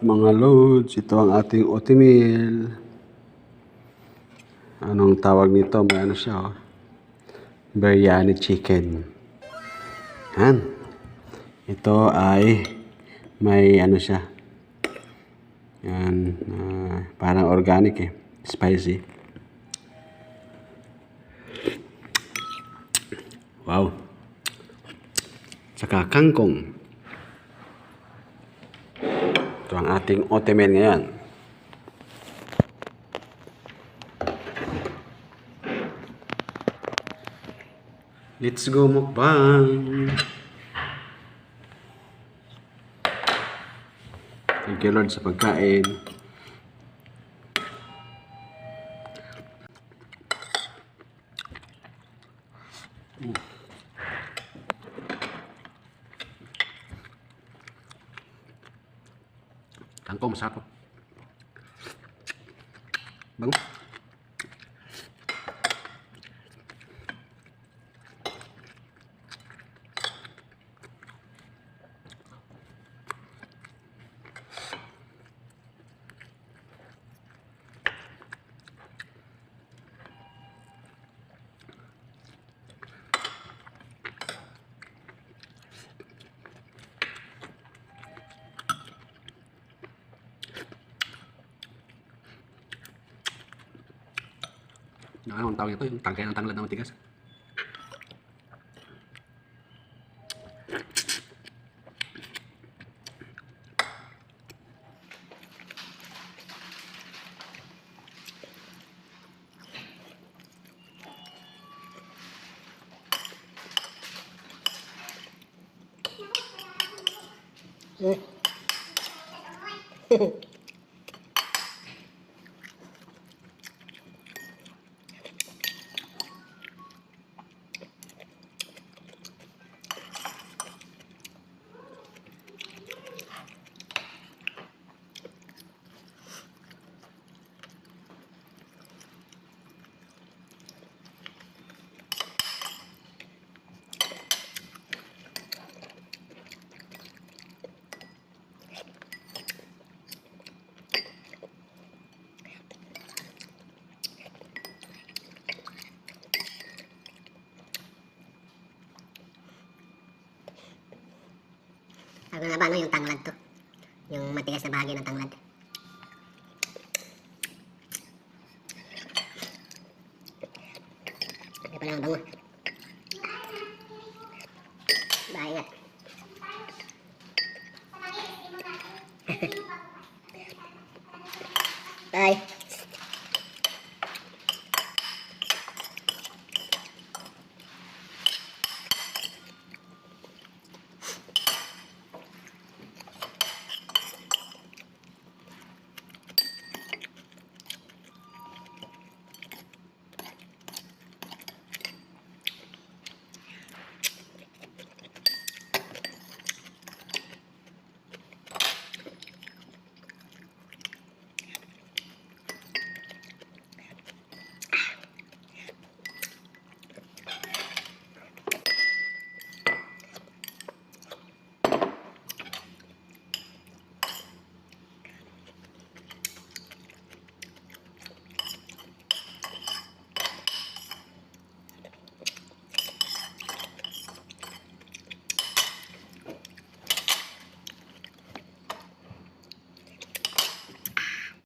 Mga loads, ito ang ating oatmeal. Anong tawag nito? May ano siya, oh. Biryani chicken. Yan. Ito ay may ano siya. Yan. Parang organic eh. Spicy. Wow. Saka kangkong. Ito ang ating oatmeal ngayon. Let's go mukbang! Thank you Lord sa pagkain. Kangkong masarap. Bango. Ano ang tawag ito? Yung tangkay ng tanglad na matigas. Sabi nga ba ano yung tanglad to? Yung matigas na bahagi ng tanglad. Hindi pa lang bango. Bahay nga. Bye.